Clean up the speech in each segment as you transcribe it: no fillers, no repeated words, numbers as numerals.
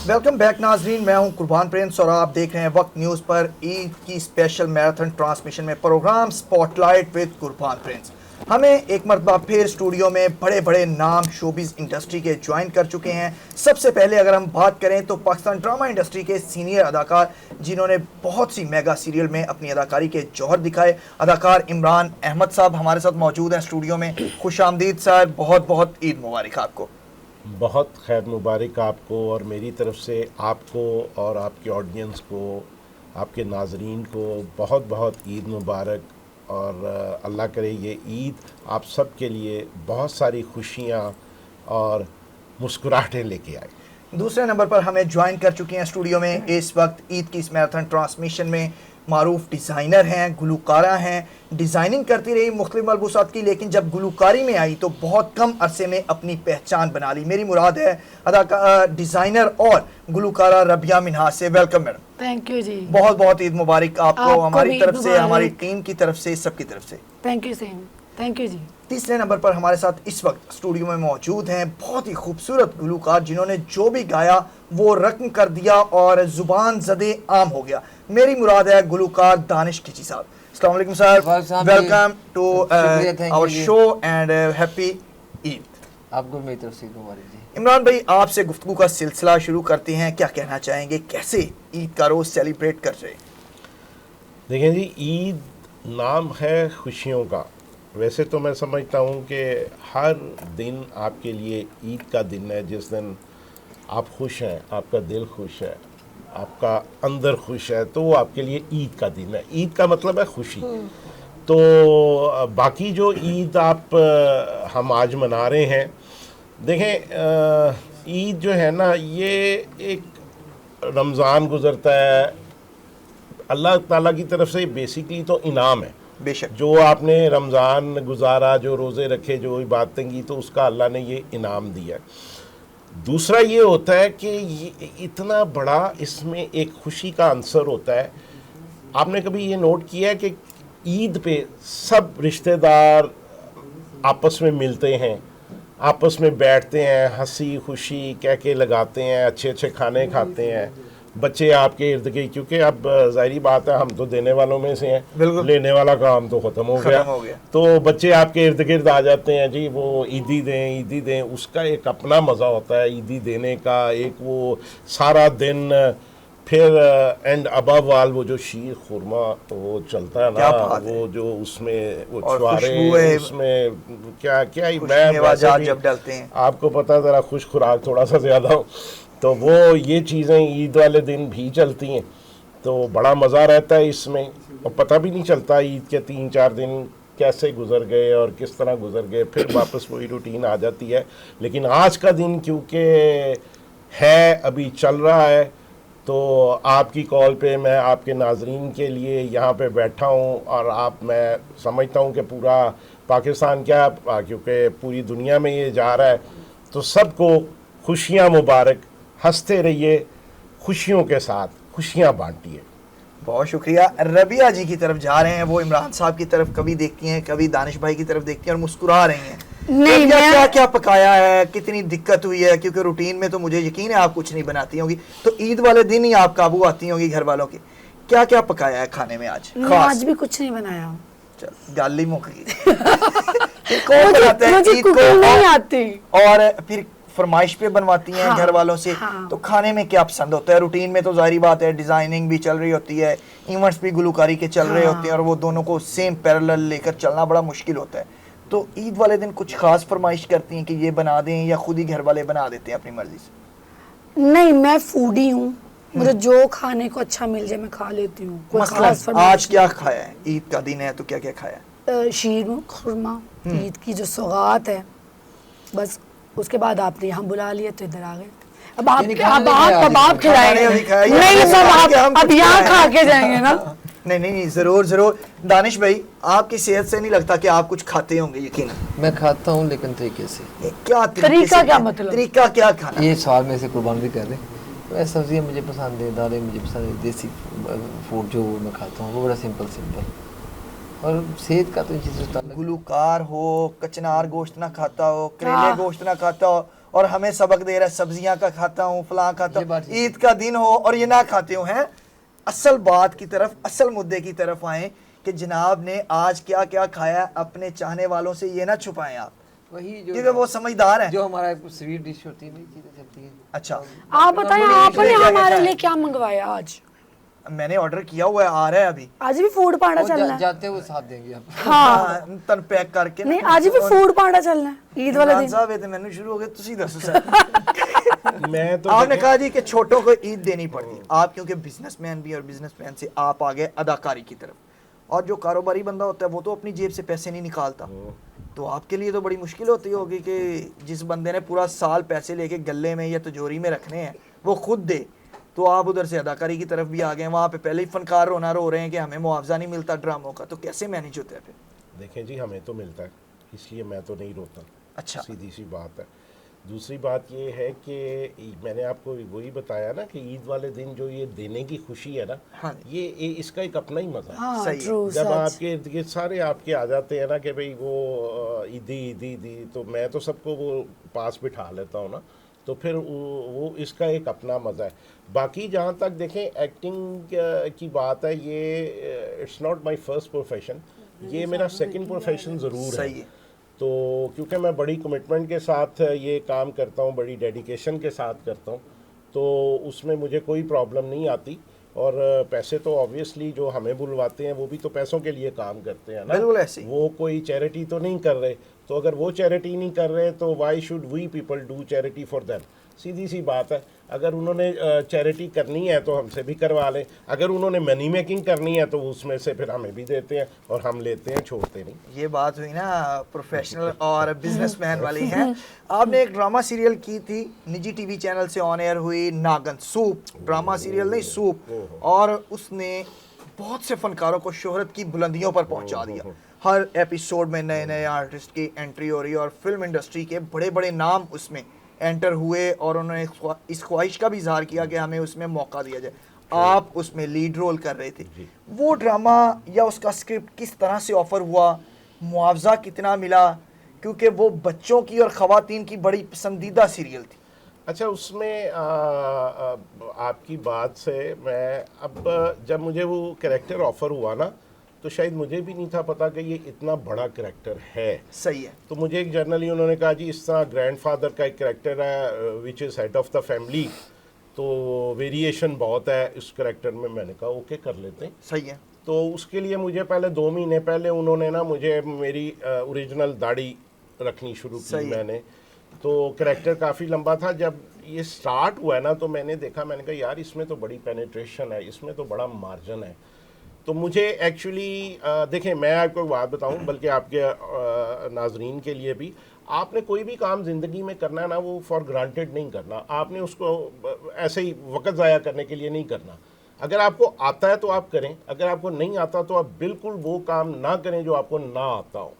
Welcome back नाजरीन, मैं हूं कुर्बान प्रिंस और आप देख रहे हैं वक्त न्यूज़ पर ईद की स्पेशल मैराथन ट्रांसमिशन में प्रोग्राम स्पॉटलाइट विद कुर्बान प्रिंस। हमें एक मरतबा फिर स्टूडियो में बड़े बड़े नाम शोबिज़ इंडस्ट्री के ज्वाइन कर चुके हैं। सबसे पहले अगर हम बात करें तो पाकिस्तान ड्रामा इंडस्ट्री के सीनियर अदाकार जिन्होंने बहुत सी मेगा सीरियल में अपनी अदाकारी के जौहर दिखाए, अदाकार इमरान अहमद साहब हमारे साथ मौजूद हैं स्टूडियो में। खुश आमदीद सर, बहुत बहुत ईद मुबारक आपको। बहुत खैर मुबारक आपको और मेरी तरफ से आपको और आपके ऑडियंस को, आपके नाजरीन को बहुत बहुत ईद मुबारक। और अल्लाह करे ये ईद आप सब के लिए बहुत सारी खुशियाँ और मुस्कुराहटें लेके आए। दूसरे नंबर पर हमें ज्वाइन कर चुकी हैं स्टूडियो में इस वक्त ईद की इस मैराथन ट्रांसमिशन में मारूफ डिज़ाइनर हैं, गुलकारा हैं। डिज़ाइनिंग करती रही मुख्तलिफ मलबूसात की, लेकिन जब गुलकारी में आई तो बहुत कम अरसे में अपनी पहचान बना ली। मेरी मुराद है अदाकार, डिज़ाइनर और गुलकारा रबिया मिन्हाज से। Welcome madam. थैंक यू जी। बहुत बहुत ईद मुबारक आपको, हमारी तरफ से, हमारी टीम की तरफ से, सबकी तरफ से। Thank you same. Thank you जी। तीसरे नंबर पर हमारे साथ इस वक्त स्टूडियो में मौजूद हैं बहुत ही खूबसूरत गुलकार जिन्होंने जो भी गाया वो रकम कर दिया और जुबान ज़दे आम हो गया। मेरी मुराद है गुलकार दानिश खिची साहब। अस्सलाम वालेकुम sir, welcome to our show and happy Eid. आपको मेरी तरफ से मुबारक जी। इमरान भाई, आपसे गुफ्तगू का सिलसिला शुरू करते हैं। क्या कहना चाहेंगे, कैसे ईद का रोज़ सेलिब्रेट कर रहे हैं? देखें जी, ईद नाम है खुशियों का। वैसे तो मैं समझता हूँ कि हर दिन आपके लिए ईद का दिन है, जिस दिन आप खुश हैं, आपका दिल खुश है, आपका अंदर खुश है, तो वो आपके लिए ईद का दिन है। ईद का मतलब है खुशी। तो बाकी जो ईद हम आज मना रहे हैं, देखें ईद जो है ना, ये एक रमज़ान गुज़रता है, अल्लाह ताला की तरफ से बेसिकली तो इनाम है। बेशक, जो जो आपने रमज़ान गुजारा, जो रोज़े रखे, जो इबादतें की, तो उसका अल्लाह ने ये इनाम दिया है। दूसरा ये होता है कि ये इतना बड़ा इसमें एक खुशी का अंसर होता है। आपने कभी ये नोट किया है कि ईद पे सब रिश्तेदार आपस में मिलते हैं, आपस में बैठते हैं, हंसी खुशी कह के लगाते हैं, अच्छे अच्छे खाने खाते हैं, बच्चे आपके इर्द गिर्द, क्योंकि अब जाहिर बात है हम तो देने वालों में से हैं, लेने वाला काम तो ख़त्म हो गया। तो बच्चे आपके इर्द गिर्द आ जाते हैं, जी वो ईदी दें, ईदी दें। उसका एक अपना मज़ा होता है ईदी देने का। एक वो सारा दिन, फिर एंड अबव ऑल वो जो शीर खुरमा वो चलता है ना, वो जो उसमें वो छुआरे, उसमें क्या क्या ही जब डालते हैं, आपको पता है, ज़रा खुश खुराक थोड़ा सा ज़्यादा हो तो वो ये चीज़ें ईद वाले दिन भी चलती हैं। तो बड़ा मज़ा रहता है इसमें, और पता भी नहीं चलता ईद के 3-4 दिन कैसे गुजर गए और किस तरह गुजर गए, फिर वापस वही रूटीन आ जाती है। लेकिन आज का दिन क्योंकि है, अभी चल रहा है, तो आपकी कॉल पे मैं आपके नाजरीन के लिए यहाँ पे बैठा हूँ। और मैं समझता हूँ कि पूरा पाकिस्तान क्या, क्योंकि पूरी दुनिया में ये जा रहा है, तो सबको खुशियाँ मुबारक। हंसते रहिए, खुशियों के साथ खुशियाँ बांटिए। बहुत शुक्रिया। रबिया जी की तरफ जा रहे हैं, वो इमरान साहब की तरफ कभी देखती हैं, कभी दानिश भाई की तरफ देखती हैं और मुस्कुरा रही हैं। नहीं, क्या क्या पकाया है, कितनी दिक्कत हुई है? क्योंकि रूटीन में तो मुझे यकीन है आप कुछ नहीं बनाती होंगी, तो ईद वाले दिन ही आप काबू आती होंगी घर वालों की। क्या क्या पकाया है खाने में आज? आज भी कुछ नहीं बनाया। गाली मुख नहीं आती और फिर फरमाइश पे बनवाती हैं। हाँ, घर वालों से। हाँ। तो खाने में क्या पसंद होता है? रूटीन में तो जाहिर बात है डिजाइनिंग भी चल रही होती है, इवेंट्स भी गुलकारी के चल रहे होते हैं, और वो दोनों को सेम पैरेलल लेकर चलना बड़ा मुश्किल होता है। तो ईद वाले दिन कुछ खास फरमाइश करती हैं कि ये बना दें, या खुद ही घर वाले बना देते हैं अपनी मर्जी से? नहीं, मैं फूडी हूँ, मुझे जो खाने को अच्छा मिल जाए मैं खा लेती हूँ। आज क्या खाया है? ईद का दिन है तो क्या क्या खाया? शीर खुरमा, ईद की जो सौगात है, बस उसके बाद आपने यहाँ बुला लिया तो इधर आ गए। अब आप कबाब खिलाएंगे? नहीं सब आप यहाँ खा के जाएंगे ना। नहीं, जरूर जरूर। दानिश भाई, आपकी सेहत से नहीं लगता कि आप कुछ खाते होंगे? यकीन मैं खाता हूँ, लेकिन तरीके से। क्या तरीका? क्या मतलब? तरीका क्या खाना? ये सवाल में से कुर्बान भी कर रहे हैं। मैं सब्जियाँ मुझे पसंद है, दालें मुझे पसंद है, देसी फूड जो मैं खाता हूँ वो बड़ा सिंपल। और सेहत का तो चीज़। गुलकार हो, कचनार गोश्त ना खाता हो, करेले गोश्त ना खाता हो, और हमें सबक दे रहा है सब्जियां का खाता हूँ, फलां खाता ये बात हूँ, ठीक ईद का दिन हो और ये ना खाते हो हैं। असल बात की तरफ, असल मुद्दे की तरफ आए कि जनाब ने आज क्या क्या खाया, अपने चाहने वालों से ये ना छुपाएं आप, वही जो क्योंकि वो समझदार है। जो हमारा स्वीट डिश होती है, चीजें चलती है। अच्छा, आप बताएं आपने क्या हमारे क्या लिए क्या मंगवाया आज? मैंने ऑर्डर किया हुआ है, आ रहा है अभी। आज भी फूड पांडा वो चलना है? जाते हुए साथ देंगे आप। हाँ तन पैक करके नहीं, आज भी फूड पांडा चलना है ईद वाले इमरान दिन। साहब ये तो मैंने शुरू हो गए, तुसी दसो सर। मैं तो आपने देखें- कहा जी कि छोटों को ईद देनी पड़ती है, आप क्योंकि बिजनेसमैन भी और बिजनेसमैन से आप आ गए अदाकारी की तरफ, और जो कारोबारी बंदा होता है वो तो अपनी जेब से पैसे नहीं निकालता, तो आपके लिए तो बड़ी मुश्किल होती होगी कि जिस बंदे ने पूरा साल पैसे लेके गले में या तिजोरी में रखने हैं वो खुद दे, तो आप उधर से अदाकारी की तरफ भी आ गए, वहाँ पे पहले ही फनकार रो रहे हैं कि हमें मुआवजा नहीं मिलता ड्रामों का, तो कैसे मैनेज होता है फिर? देखें जी, हमें तो मिलता है, इसलिए मैं तो नहीं रोता। अच्छा। सीधी सी बात है। दूसरी बात ये है कि मैंने आपको वही बताया ना कि ईद वाले दिन जो ये देने की खुशी है ना, हाँ। ये इसका एक अपना ही मजा है। हाँ सही है। ट्रू जब सच। आपके इर्द गिर्द सारे आपके आ जाते हैं ना कि भाई वो ईदी ईदी ईदी, तो मैं तो सबको वो पास बिठा लेता हूँ ना, तो फिर वो इसका एक अपना मज़ा है। बाकी जहाँ तक देखें एक्टिंग की बात है, ये it's not my first profession, ये मेरा सेकंड प्रोफेशन ज़रूर सही है। है। तो क्योंकि मैं बड़ी कमिटमेंट के साथ ये काम करता हूँ, बड़ी डेडिकेशन के साथ करता हूँ, तो उसमें मुझे कोई प्रॉब्लम नहीं आती। और पैसे तो ऑब्वियसली जो हमें बुलवाते हैं वो भी तो पैसों के लिए काम करते हैं ना, बिल्कुल ऐसे ही। वो कोई चैरिटी तो नहीं कर रहे, तो अगर वो चैरिटी नहीं कर रहे तो why should we people do charity for them. सीधी सी बात है, अगर उन्होंने चैरिटी करनी है तो हमसे भी करवा लें, अगर उन्होंने मनी मेकिंग करनी है तो उसमें से फिर हमें भी देते हैं और हम लेते हैं, छोड़ते नहीं। ये बात हुई ना प्रोफेशनल और बिजनेसमैन वाली है। आपने एक ड्रामा सीरियल की थी, निजी टीवी चैनल से ऑन एयर हुई, नागन सूप, ड्रामा सीरियल नहीं सूप, और उसने बहुत से फनकारों को शोहरत की बुलंदियों पर पहुंचा दिया। हर एपिसोड में नए नए आर्टिस्ट की एंट्री हो रही है और फिल्म इंडस्ट्री के बड़े बड़े नाम उसमें एंटर हुए और उन्होंने इस ख्वाहिश का भी इजहार किया कि हमें उसमें मौका दिया जाए। आप उसमें लीड रोल कर रहे थे। वो ड्रामा या उसका स्क्रिप्ट किस तरह से ऑफर हुआ, मुआवजा कितना मिला, क्योंकि वो बच्चों की और ख़वातीन की बड़ी पसंदीदा सीरियल थी। अच्छा, उसमें आपकी बात से मैं अब जब मुझे वो कैरेक्टर ऑफर हुआ ना, तो शायद मुझे भी नहीं था पता कि ये इतना बड़ा कैरेक्टर है। सही है। तो मुझे एक जर्नली उन्होंने कहा जी इस तरह ग्रैंडफादर का एक कैरेक्टर है which is head of the family, तो वेरिएशन बहुत है इस कैरेक्टर में। मैंने कहा ओके कर लेते हैं। सही है। तो उसके लिए मुझे पहले 2 महीने पहले उन्होंने ना मुझे मेरी ओरिजिनल दाढ़ी रखनी शुरू की सही है। मैंने। तो कैरेक्टर काफ़ी लंबा था। जब ये स्टार्ट हुआ है ना तो मैंने देखा, मैंने कहा यार इसमें तो बड़ी पेनिट्रेशन है, इसमें तो बड़ा मार्जिन है। तो मुझे एक्चुअली देखें, मैं आपको बात बताऊं, बल्कि आपके नाजरीन के लिए भी, आपने कोई भी काम ज़िंदगी में करना है ना, वो फॉर ग्रांटेड नहीं करना। आपने उसको ऐसे ही वक्त ज़ाया करने के लिए नहीं करना। अगर आपको आता है तो आप करें, अगर आपको नहीं आता तो आप बिल्कुल वो काम ना करें जो आपको ना आता हो।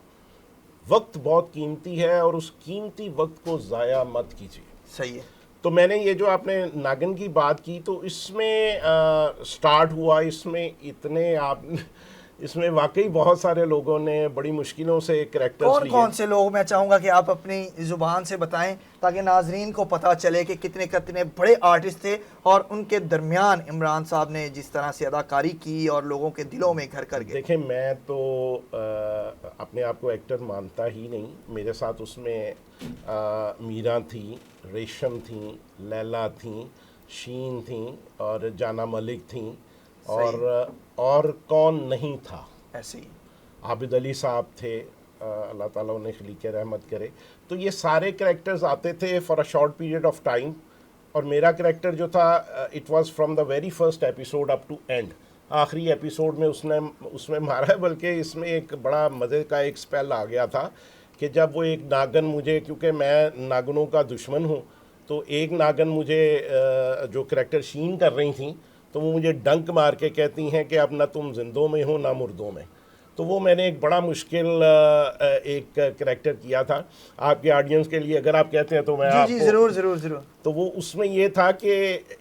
वक्त बहुत कीमती है और उस कीमती वक्त को ज़ाया मत कीजिए। सही है। तो मैंने ये जो आपने नागिन की बात की, तो इसमें स्टार्ट हुआ, इसमें वाकई बहुत सारे लोगों ने बड़ी मुश्किलों से कैरेक्टर्स कौन लिए। कौन से लोग, मैं चाहूँगा कि आप अपनी ज़ुबान से बताएं ताकि नाजरीन को पता चले कि कितने कितने बड़े आर्टिस्ट थे और उनके दरमियान इमरान साहब ने जिस तरह से अदाकारी की और लोगों के दिलों में घर कर गए। देखें, मैं तो अपने आप को एक्टर मानता ही नहीं। मेरे साथ उसमें मीरा थी, रेशम थी, लैला थी, शीन थी और जाना मलिक थी, और कौन नहीं था, ऐसे ही आबिद अली साहब थे, अल्लाह ताला उन्हें खलीक़ रहमत करे। तो ये सारे कैरेक्टर्स आते थे for a short period of time, और मेरा कैरेक्टर जो था it was from the very first episode up to end. आखिरी एपिसोड में उसमें मारा है। बल्कि इसमें एक बड़ा मज़े का एक स्पेल आ गया था कि जब वो एक नागन मुझे, क्योंकि मैं नागनों का दुश्मन हूँ, तो एक नागन मुझे जो कैरेक्टर शीन कर रही थी, तो वो मुझे डंक मार के कहती हैं कि अब ना तुम जिंदों में हो ना मुर्दों में। तो वो मैंने एक बड़ा मुश्किल एक कैरेक्टर किया था आपके ऑडियंस के लिए। अगर आप कहते हैं तो मैं जी आपको, जी ज़रूर ज़रूर ज़रूर। तो वो उसमें ये था कि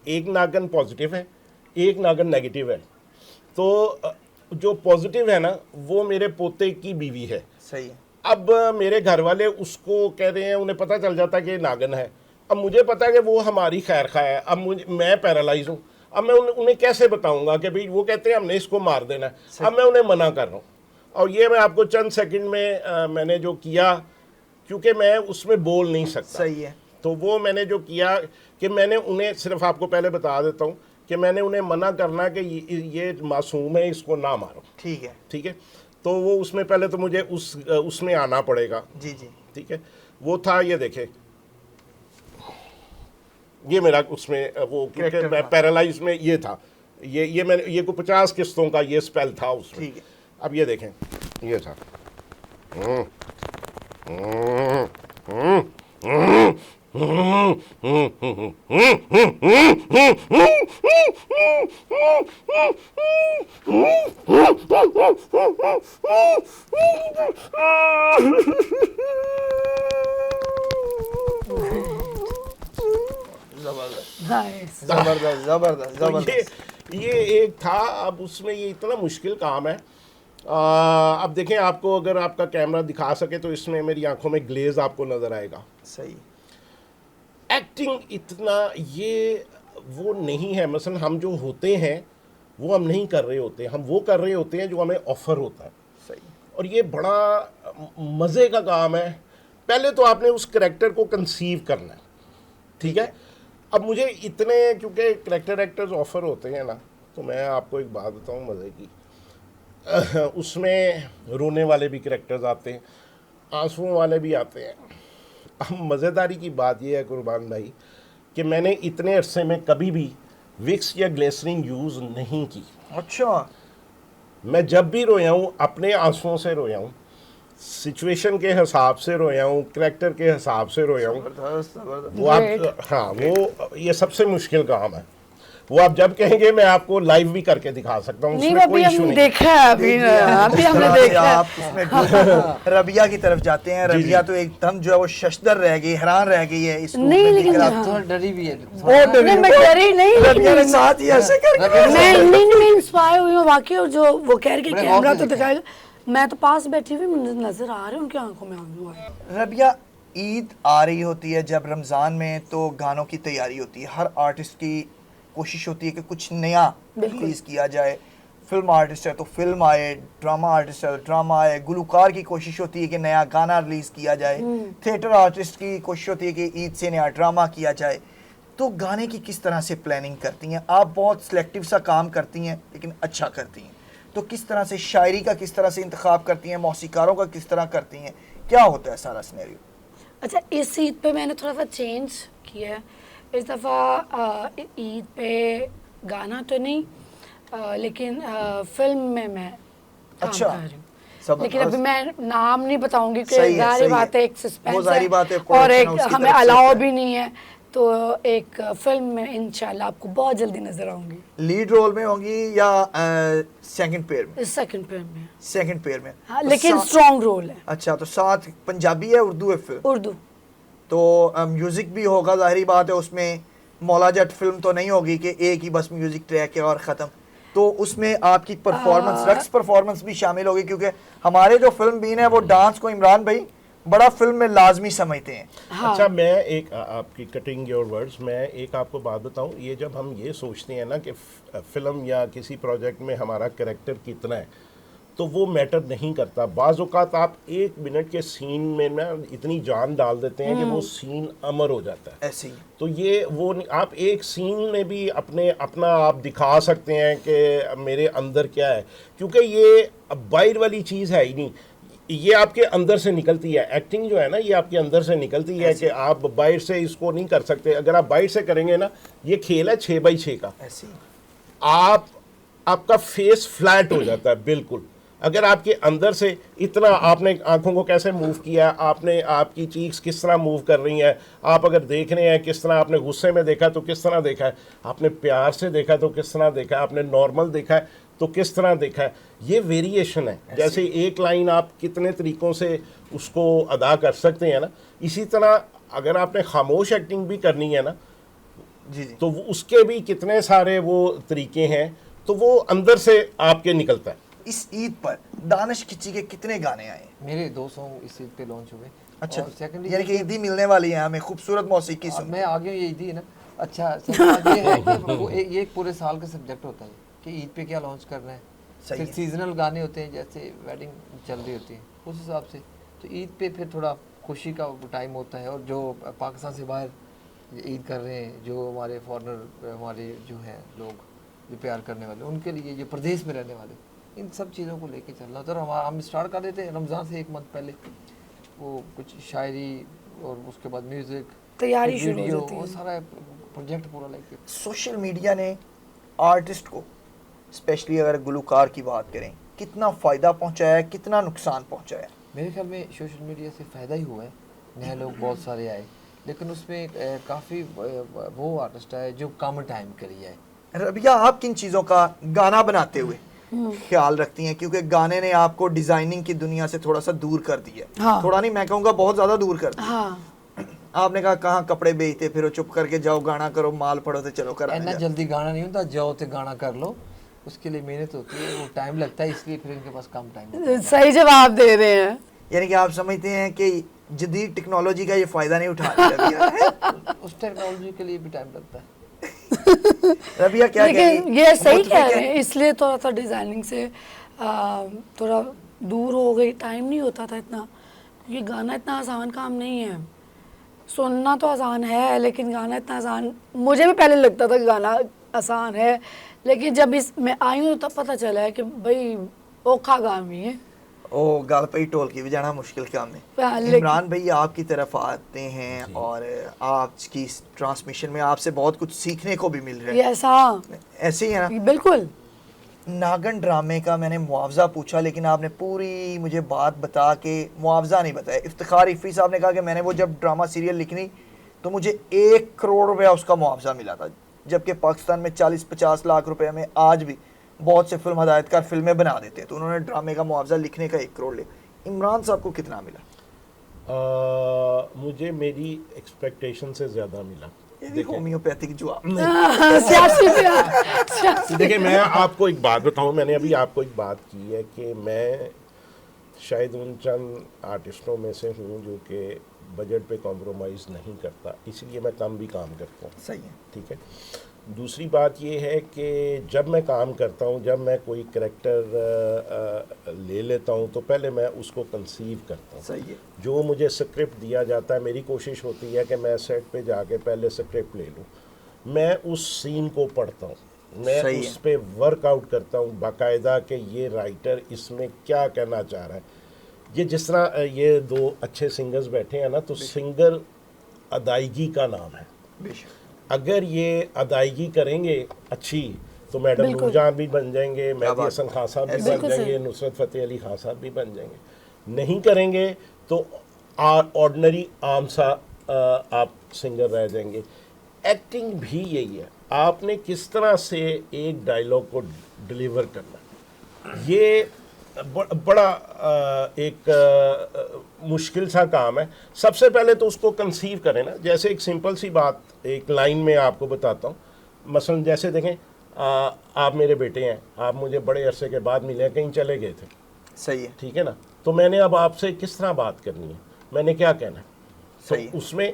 एक नागन पॉजिटिव है, एक नागन नेगेटिव है। तो जो पॉजिटिव है ना, वो मेरे पोते की बीवी है। सही है। अब मेरे घर वाले उसको कह रहे हैं, उन्हें पता चल जाता है कि नागन है, अब मुझे पता है कि वो हमारी खैर खा है, अब मैं पैरालाइज हूँ, अब मैं उन्हें कैसे बताऊंगा कि भाई वो कहते हैं हमने इसको मार देना है, अब मैं उन्हें मना कर रहा हूँ। और ये मैं आपको चंद सेकंड में मैंने जो किया, क्योंकि मैं उसमें बोल नहीं सकता, सही है, तो वो मैंने जो किया कि मैंने उन्हें सिर्फ आपको पहले बता देता हूँ कि मैंने उन्हें मना करना कि ये मासूम है, इसको ना मारो। ठीक है, ठीक है, तो वो उसमें पहले तो मुझे उसमें आना पड़ेगा। जी जी, ठीक है, वो था, ये देखे, ये मेरा उसमें वो क्योंकि मैं पैरालाइज में ये था, ये मैंने ये को 50 किस्तों का ये स्पेल था उसमें। ठीक है, अब ये देखें, ये था नाइस। जबरदस्त जबरदस्त तो जबरदस्त। ये एक था। अब उसमें ये इतना मुश्किल काम है। अब देखें, आपको अगर आपका कैमरा दिखा सके तो इसमें मेरी आंखों में ग्लेज आपको नज़र आएगा। सही, एक्टिंग इतना ये वो नहीं है। मसलन हम जो होते हैं वो हम नहीं कर रहे होते, हम वो कर रहे होते हैं जो हमें ऑफ़र होता है। सही, और ये बड़ा मज़े का काम है। पहले तो आपने उस करैक्टर को कंसीव करना है, ठीक है। अब मुझे इतने, क्योंकि करैक्टर एक्टर्स ऑफ़र होते हैं ना, तो मैं आपको एक बात बताऊं मज़े की। उसमें रोने वाले भी करैक्टर्स आते हैं, आंसुओं वाले भी आते हैं। अब मज़ेदारी की बात यह है कुर्बान भाई कि मैंने इतने अरसे में कभी भी विक्स या ग्लिसरीन यूज़ नहीं की। अच्छा, मैं जब भी रोया हूँ अपने आंसुओं से रोया हूँ, सिचुएशन के हिसाब से रोया हूँ, करैक्टर के हिसाब से रोया हूँ। जबरदस्त जबरदस्त। वो आप, हाँ, वो ये सबसे मुश्किल काम है। वो आप जब कहेंगे मैं आपको लाइव भी करके दिखा सकता हूँ, नहीं, उसमें अभी कोई इशू हम नहीं। देखा है, अभी हमने देखा है। आप उसमें रबिया की तरफ जाते हैं। रबिया तो एकदम जो है वो शशदर रह गई, हैरान रह गई है इस रूप नहीं, में लेकिन देखकर। हाँ। आप थोड़ा डरी भी है। बहुत डरी, नहीं, मैं डरी नहीं, रबिया ने साथ ही ऐसे करके मैं इंस्पायर हुई हूँ वाकई। और जो वो कह रही कि बड़े कैमरा गौर से तो दिखाएगा, मैं तो पास बैठी हुई, मुझे नजर आ रहे हैं उनकी आंखों में आंसू आ रहे हैं। रबिया, ईद आ रही होती है जब रमज़ान में, तो गानों की तैयारी होती है। हर आर्टिस्ट की कोशिश होती है कि कुछ नया रिलीज़ किया जाए। फिल्म आर्टिस्ट है तो फिल्म आए, ड्रामा आर्टिस्ट है तो ड्रामा आए, गुलकार की कोशिश होती है कि नया गाना रिलीज़ किया जाए, थिएटर आर्टिस्ट की कोशिश होती है कि ईद से नया ड्रामा किया जाए। तो गाने की किस तरह से प्लानिंग करती हैं आप? बहुत सिलेक्टिव सा काम करती हैं लेकिन अच्छा करती हैं। तो किस तरह से शायरी का किस तरह से इंतखाब करती हैं, मौसीकारों का किस तरह करती हैं, क्या होता है सारा सिनेरियो? अच्छा, इस ईद पे मैंने थोड़ा सा चेंज किया है। इस दफ़ा ईद पे गाना तो नहीं, लेकिन फिल्म में मैं काम अच्छा, कर रही हूँ। जबरदस्त। लेकिन अभी मैं नाम नहीं बताऊंगी कि सही है, जाहिर सही बात है। है, एक वो सस्पेंस जाहिर है बात है, और प्रोडक्शन एक उसकी हमें तरफ से अलाउ होता है। भी नहीं है। तो एक फिल्म में इंशाल्लाह आपको बहुत जल्दी नजर आऊंगी। लीड रोल में होंगी या सेकंड पेयर में? इस सेकंड फिल्म में, सेकंड पेयर में। हाँ, तो लेकिन स्ट्रॉन्ग रोल है। अच्छा, तो साथ पंजाबी है, उर्दू है फिल्म? उर्दू। तो म्यूजिक भी होगा, जाहिर बात है उसमें मौला जट फिल्म तो नहीं होगी कि एक ही बस म्यूजिक ट्रैक है और ख़त्म। तो उसमें आपकी परफॉर्मेंस, रक्स परफॉर्मेंस भी शामिल होगी, क्योंकि हमारे जो फिल्म बीन है वो डांस को इमरान भाई बड़ा फिल्म में लाजमी समझते हैं। हाँ। अच्छा, मैं एक आपकी कटिंग योर वर्ड्स, मैं एक आपको बात बताऊं। ये जब हम ये सोचते हैं ना कि फिल्म या किसी प्रोजेक्ट में हमारा कैरेक्टर कितना है, तो वो मैटर नहीं करता। बाज़ औक़ात आप 1 मिनट के सीन में ना इतनी जान डाल देते हैं कि वो सीन अमर हो जाता है। ऐसे ही तो ये वो आप एक सीन में भी अपना आप दिखा सकते हैं कि मेरे अंदर क्या है, क्योंकि ये बाहर वाली चीज़ है ही नहीं, ये आपके अंदर से निकलती है। एक्टिंग जो है ना, ये आपके अंदर से निकलती है कि आप बाहर से इसको नहीं कर सकते। अगर आप बाहर से करेंगे ना, ये खेल है 6x6 का, ऐसे ही आपका फेस फ्लैट हो जाता है बिल्कुल। अगर आपके अंदर से इतना, आपने आंखों को कैसे मूव किया, आपने आपकी चीक्स किस तरह मूव कर रही हैं, आप अगर देख रहे हैं किस तरह, आपने गुस्से में देखा तो किस तरह देखा है, आपने प्यार से देखा तो किस तरह देखा है, आपने नॉर्मल देखा है तो किस तरह देखा है, ये वेरिएशन है। जैसे एक लाइन आप कितने तरीक़ों से उसको अदा कर सकते हैं ना, इसी तरह अगर आपने खामोश एक्टिंग भी करनी है ना, जी जी, तो उसके भी कितने सारे वो तरीके हैं, तो वो अंदर से आपके निकलता है। इस ईद पर दानिश खिच्ची के कितने गाने आए? मेरे 2 सॉन्ग इस ईद पे लॉन्च हुए। अच्छा, और सेकंडली यानी कि ईदी मिलने वाली है हमें खूबसूरत मौसीकी सुन। मैं आगे ये ईदी है ना। अच्छा ये है कि ये एक पूरे साल का सब्जेक्ट होता है कि ईद पे क्या लॉन्च करना है। सही फिर है। सीजनल गाने होते हैं, जैसे वेडिंग चल रही होती है उस हिसाब से, तो ईद पे फिर थोड़ा खुशी का टाइम होता है। और जो पाकिस्तान से बाहर ईद कर रहे हैं, जो हमारे फॉरेनर हमारे जो हैं लोग जो प्यार करने वाले, उनके लिए जो प्रदेश में रहने वाले, इन सब चीज़ों को लेके चलना होता है। और हम स्टार्ट कर देते हैं रमज़ान से 1 मंथ पहले, वो कुछ शायरी और उसके बाद म्यूज़िक, तैयारी शुरू हो वीडियो, जाती वो है। सारा प्रोजेक्ट पूरा लेके। सोशल मीडिया ने आर्टिस्ट को, स्पेशली अगर गुलकार की बात करें, कितना फ़ायदा पहुंचाया है, कितना नुकसान पहुंचाया है? मेरे ख्याल में सोशल मीडिया से फ़ायदा ही हुआ है, नए लोग बहुत सारे आए, लेकिन उसमें काफ़ी वो आर्टिस्ट आए जो कम टाइम के लिए आए। रबिया, आप किन चीज़ों का गाना बनाते हुए ख्याल रखती हैं? क्योंकि गाने ने आपको डिज़ाइनिंग की दुनिया से थोड़ा सा दूर कर दिया है। हाँ। थोड़ा नहीं, मैं कहूँगा बहुत ज़्यादा दूर कर दिया। हाँ, आपने कहा कहाँ कपड़े बेचते फिर चुप करके जाओ, गाना करो, माल पड़ो तो चलो कर इतना जल्दी गाना नहीं होता, जाओ तो गाना कर लो, उसके लिए मेहनत होती है, वो टाइम लगता है, इसलिए फिर इनके पास कम टाइम होता है। सही जवाब दे रहे हैं। यानी कि आप समझते हैं कि जदीद टेक्नोलॉजी का ये फ़ायदा नहीं उठा रबिया। उस टेक्नोलॉजी के लिए भी टाइम लगता है। रबिया क्या कह रही लेकिन ये सही मुतफिक कह है? रहे हैं, इसलिए थोड़ा सा डिज़ाइनिंग से थोड़ा दूर हो गई, टाइम नहीं होता था इतना, क्योंकि गाना इतना आसान काम नहीं है। सुनना तो आसान है, लेकिन गाना इतना आसान, मुझे भी पहले लगता था कि गाना आसान है, लेकिन जब इस मैं आई हूँ तब पता चला है कि भाई औखा काम ही है। ओ गल पे ढोलकी भी जाना मुश्किल काम हाँ, है। लेकिन- इमरान भाई आपकी तरफ आते हैं और आपकी ट्रांसमिशन में आपसे बहुत कुछ सीखने को भी मिल रहा ये है। ऐसा, ऐसे ही है ना? बिल्कुल। नागन ड्रामे का मैंने मुआवजा पूछा, लेकिन आपने पूरी मुझे बात बता के मुआवजा नहीं बताया। इफ्तिखार इफ़ी साहब ने कहा कि मैंने वो जब ड्रामा सीरियल लिखनी तो मुझे 1 करोड़ रुपया उसका मुआवजा मिला था, जबकि पाकिस्तान में 40-50 लाख रुपए में आज भी बहुत से फिल्म हदायतकार फिल्में बना देते हैं। तो उन्होंने ड्रामे का मुआवजा लिखने का 1 करोड़ लिया। इमरान साहब को कितना मिला? मुझे मेरी एक्सपेक्टेशन से ज़्यादा मिला। ये भी होम्योपैथिक जवाब। सियासी प्यार। देखिए, मैं आपको एक बात बताऊं, मैंने अभी आपको एक बात की है कि मैं शायद उन चंद आर्टिस्टों में से हूं जो कि बजट पे कॉम्प्रोमाइज़ नहीं करता, इसलिए मैं कम भी काम करता हूं। सही है। ठीक है। दूसरी बात ये है कि जब मैं काम करता हूँ, जब मैं कोई करैक्टर ले लेता हूँ, तो पहले मैं उसको कंसीव करता हूँ। सही है। जो मुझे स्क्रिप्ट दिया जाता है, मेरी कोशिश होती है कि मैं सेट पे जाके पहले स्क्रिप्ट ले लूँ, मैं उस सीन को पढ़ता हूँ, मैं सही उस है। पे वर्कआउट करता हूँ बाकायदा कि ये राइटर इसमें क्या कहना चाह रहा है। ये जिस तरह ये 2 अच्छे सिंगर्स बैठे हैं ना, तो सिंगर अदायगी का नाम है। बेशक। अगर ये अदायगी करेंगे अच्छी, तो मैडम बिल्कुल। नूरजहां भी बन जाएंगे, मेहदी बात हसन खान साहब भी बन बिल्कुल जाएंगे, सही। नुसरत फ़तेह अली खान साहब भी बन जाएंगे। नहीं करेंगे तो ऑर्डिनरी आम सा आप सिंगर रह जाएंगे। एक्टिंग भी यही है, आपने किस तरह से एक डायलॉग को डिलीवर करना, ये बड़ा एक मुश्किल सा काम है। सबसे पहले तो उसको कंसीव करें ना। जैसे एक सिंपल सी बात, एक लाइन में आपको बताता हूँ। मसलन जैसे देखें, आप मेरे बेटे हैं, आप मुझे बड़े अरसे के बाद मिले, कहीं चले गए थे, सही है। ठीक है ना, तो मैंने अब आपसे किस तरह बात करनी है, मैंने क्या कहना है, सही है। तो उसमें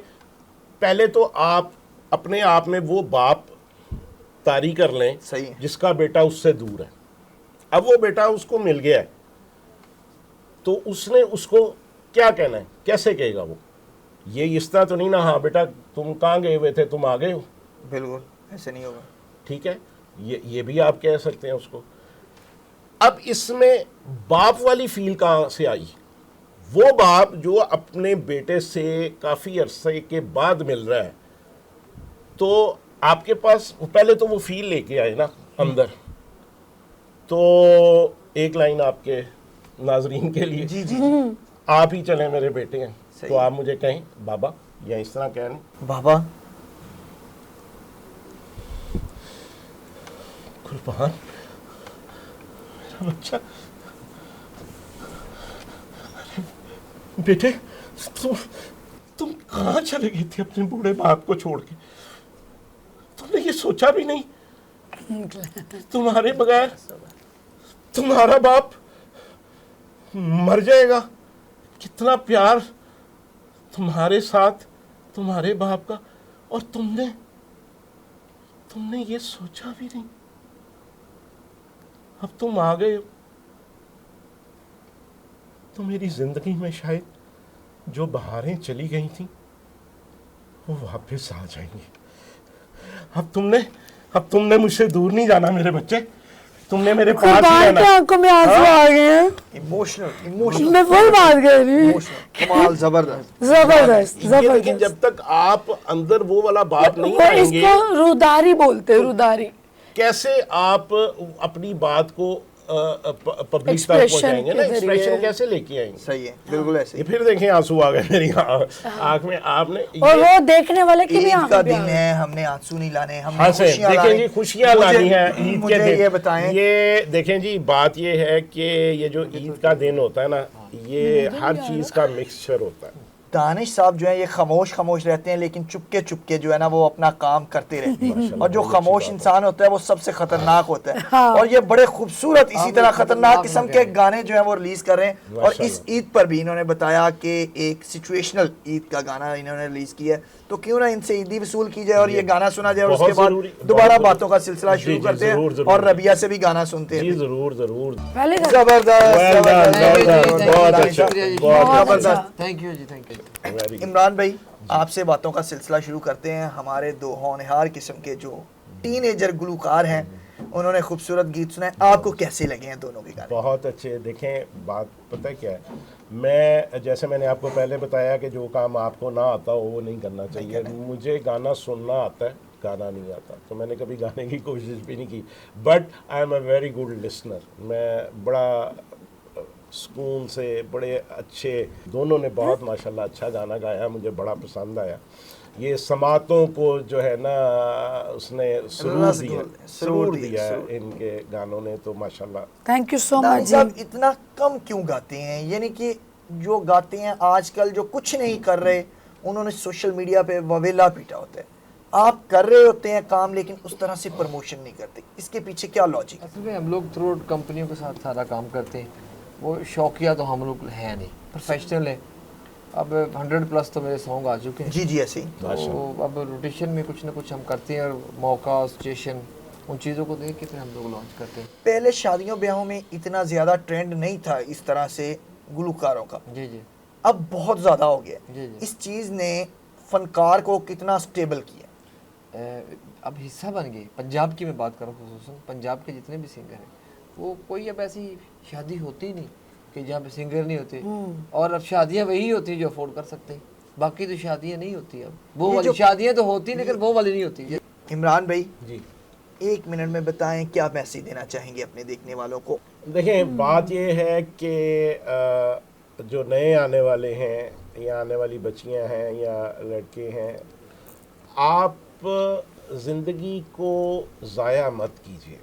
पहले तो आप अपने आप में वो बाप तारी कर लें सही है। जिसका बेटा उससे दूर है। अब वो बेटा उसको मिल गया है, तो उसने उसको क्या कहना है, कैसे कहेगा वो? ये इस तरह तो नहीं ना, हाँ बेटा तुम कहाँ गए हुए थे, तुम आ गए हो, बिल्कुल ऐसे नहीं होगा। ठीक है, ये भी आप कह सकते हैं उसको। अब इसमें बाप वाली फील कहाँ से आई? वो बाप जो अपने बेटे से काफ़ी अरसे के बाद मिल रहा है, तो आपके पास पहले तो वो फील लेके आए ना अंदर। तो एक लाइन आपके नाजरीन के लिए, जी जी। आप ही चले मेरे बेटे हैं, सही। तो आप मुझे कहें बाबा, या इस तरह कहें, बाबा कुर्बान मेरा बच्चा, बेटे तुम कहाँ चले गए थे अपने बूढ़े बाप को छोड़ के? तुमने ये सोचा भी नहीं तुम्हारे बगैर तुम्हारा बाप मर जाएगा? कितना प्यार तुम्हारे साथ तुम्हारे बाप का, और तुमने ये सोचा भी नहीं। अब तुम आ गए हो तो मेरी जिंदगी में शायद जो बहारें चली गई थी वो वापस आ जाएंगी। अब तुमने मुझसे दूर नहीं जाना मेरे बच्चे, तुमने मेरे पास ही कुर्बान रहना। की आंखों में आंसू आ गए हैं। इमोशनल मैं वही बात कर रही हूँ। कमाल, जबरदस्त। जबरदस्त ये लेकिन जबरदस्त। जब तक आप अंदर वो वाला बात नहीं वो आएंगे, इसको रुदारी बोलते हैं, रुदारी। कैसे आप अपनी बात को पब्लिक तक Expression पहुंचाएंगे ना, के जरिए। एक्सप्रेशन कैसे लेके आएंगे? सही है, बिल्कुल ऐसे ये ही। फिर देखें आंसू आ गए मेरी आंख में। आपने और वो देखने वाले की भी ईद आंखों का पे आ दिन गए। है, हमने आंसू नहीं लाने, हमने हाँ से खुशियां देखें लानी। जी, खुशियां लानी है ईद के मुझे दिन। ये बताएं, ये देखें जी, बात ये है कि ये जो ईद का दिन होता है ना, ये हर चीज का मिक्सचर होता है। दानिश साहब जो है ये खामोश रहते हैं, लेकिन चुपके चुपके जो है ना वो अपना काम करते रहते हैं। और जो खामोश इंसान होता है वो सबसे खतरनाक होता है। हाँ। और ये बड़े खूबसूरत इसी तरह खतरनाक खतरनाक किस्म लग के रहे हैं। गाने जो है वो रिलीज कर रहे हैं। और माशाल्लाह। इस ईद पर भी इन्होंने बताया कि एक सिचुएशनल ईद का गाना इन्होंने रिलीज किया है, तो क्यों ना इनसे ईदी वसूल की जाए और ये गाना सुना जाए, और बहुत उसके बाद जरूरी, दोबारा बहुत बातों का सिलसिला जी, शुरू जी, करते हैं जरूर, जरूर। और रबिया से भी गाना सुनते जी हैं। जरूर जरूर। पहले का जबरदस्त, Well done, जबरदस्त, well done, जबरदस्त। बहुत दानिश अच्छा, साहब, बहुत जबरदस्त। थैंक यू जी, thank you. Very good। Imran भाई, आपसे बातों का सिलसिला शुरू करते हैं। हमारे दो होनहार किस्म के जो टीनेजर गुलकार हैं, उन्होंने खूबसूरत गीत सुनाए, आपको कैसे लगे हैं दोनों के गाने? बहुत अच्छे। देखें बात पता है क्या है, मैं जैसे मैंने आपको पहले बताया कि जो काम आपको ना आता हो वो नहीं करना चाहिए। मुझे गाना सुनना आता है, गाना नहीं आता, तो मैंने कभी गाने की कोशिश भी नहीं की। But I am a very good listener. मैं बड़ा सुकून से, बड़े अच्छे, दोनों ने बहुत माशाल्लाह अच्छा गाना गाया, मुझे बड़ा पसंद आया। ये समातों को जो है ना उसने सुरूर दिया है इनके गानों ने, तो माशाल्लाह। Thank you so Danish much साहब जी। इतना कम क्यों गाते हैं? यानी कि जो गाते हैं आजकल, जो कुछ नहीं कर रहे, उन्होंने सोशल मीडिया पे ववेला पीटा होता है। आप कर रहे होते हैं काम, लेकिन उस तरह से प्रमोशन नहीं करते, इसके पीछे क्या लॉजिक है? असल में हम लोग थ्रू कंपनियों के साथ सारा काम करते हैं। वो शौकिया तो हम लोग हैं नहीं, प्रोफेशनल है। अब 100+ तो मेरे सॉन्ग आ चुके हैं। जी जी, ऐसे ही। तो अब रोटेशन में कुछ ना कुछ हम करते हैं, और मौका, सिचुएशन, उन चीज़ों को देख के फिर हम लोग लॉन्च करते हैं। पहले शादियों ब्याहों में इतना ज़्यादा ट्रेंड नहीं था इस तरह से गुलकारों का, जी जी अब बहुत ज़्यादा हो गया। जी जी। इस चीज़ ने फनकार को कितना स्टेबल किया? अब हिस्सा बन गए। पंजाब की मैं बात करूँ, खुसूसन पंजाब के जितने भी सिंगर हैं, वो कोई अब ऐसी शादी होती नहीं कि जहाँ पे सिंगर नहीं होते। और अब शादियाँ वही होती हैं जो अफोर्ड कर सकते हैं, बाकी तो शादियाँ नहीं होती। अब वो ये वाली जो- शादियाँ तो होती, लेकिन वो वाली नहीं होती। इमरान भाई, जी 1 मिनट में बताएं क्या मैसेज देना चाहेंगे अपने देखने वालों को? देखें बात ये है कि जो नए आने वाले हैं या आने वाली बच्चियां हैं या लड़के हैं, आप ज़िंदगी को ज़ाया मत कीजिए।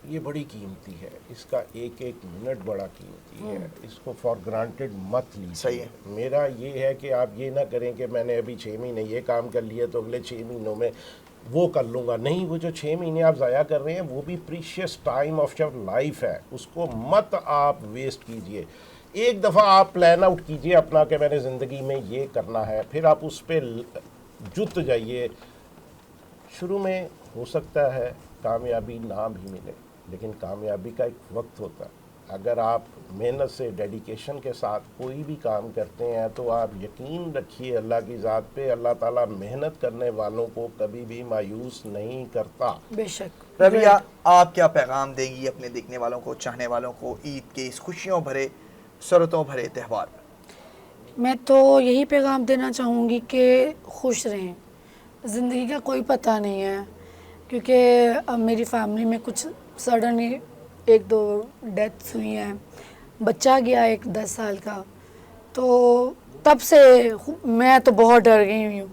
ये बड़ी कीमती है, इसका एक एक मिनट बड़ा कीमती है, इसको फॉर ग्रांटेड मत लीजिए। सही है। मेरा ये है कि आप ये ना करें कि मैंने अभी 6 महीने ये काम कर लिया तो अगले 6 महीनों में वो कर लूँगा। नहीं, वो जो 6 महीने आप ज़ाया कर रहे हैं वो भी precious time of your life है, उसको मत आप वेस्ट कीजिए। एक दफ़ा आप प्लान आउट कीजिए अपना कि मैंने ज़िंदगी में ये करना है, फिर आप उस पर जुट जाइए। शुरू में हो सकता है कामयाबी ना भी मिले, लेकिन कामयाबी का एक वक्त होता है। अगर आप मेहनत से, डेडिकेशन के साथ कोई भी काम करते हैं तो आप यकीन रखिए अल्लाह की ज़ात पे, अल्लाह ताला मेहनत करने वालों को कभी भी मायूस नहीं करता। बेशक। रबिया, आप क्या पैगाम देंगी अपने देखने वालों को, चाहने वालों को, ईद के इस खुशियों भरे, सरतों भरे त्यौहार पर? मैं तो यही पैगाम देना चाहूँगी कि खुश रहें। ज़िंदगी का कोई पता नहीं है, क्योंकि अब मेरी फैमिली में कुछ सडनली 1-2 डेथ्स हुई हैं। बच्चा गया एक 10 साल का, तो तब से मैं तो बहुत डर गई हुई हूँ।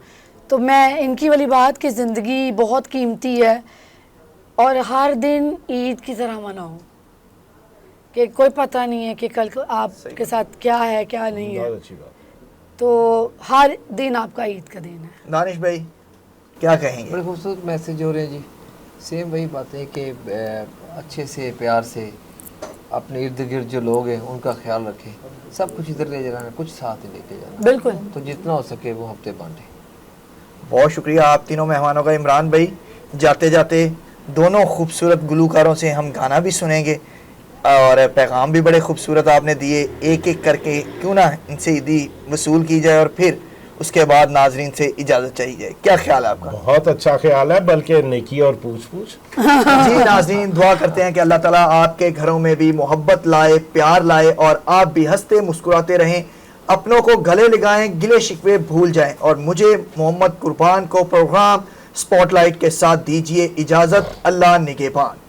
तो मैं इनकी वाली बात कि ज़िंदगी बहुत कीमती है और हर दिन ईद की तरह मनाओ, कि कोई पता नहीं है कि कल को आपके साथ क्या है क्या नहीं है। बहुत अच्छी बात। तो हर दिन आपका ईद का दिन है। दानिश भाई क्या कहेंगे? बड़े खूबसूरत मैसेज हो रहे हैं जी। सेम वही बातें कि अच्छे से, प्यार से अपने इर्द गिर्द जो लोग हैं उनका ख्याल रखें, सब कुछ इधर ले जाना, कुछ साथ ही लेके जाना, बिल्कुल। तो जितना हो सके वो हफ्ते बांटे। बहुत शुक्रिया आप तीनों मेहमानों का। इमरान भाई, जाते जाते दोनों खूबसूरत गुलकारों से हम गाना भी सुनेंगे और पैगाम भी बड़े खूबसूरत आपने दिए, एक एक करके क्यों ना इनसे ईदी वसूल की जाए और फिर उसके बाद नाजरीन से इजाज़त चाहिए जाए। क्या ख्याल है आपका? बहुत अच्छा ख्याल है, बल्कि नेकी और पूछ पूछ। जी नाजरीन, दुआ करते हैं कि अल्लाह ताला आपके घरों में भी मोहब्बत लाए, प्यार लाए और आप भी हंसते मुस्कुराते रहें, अपनों को गले लगाएं, गिले शिकवे भूल जाएं। और मुझे मोहम्मद कुर्बान को प्रोग्राम स्पॉटलाइट के साथ दीजिए इजाज़त। अल्लाह निगहबान।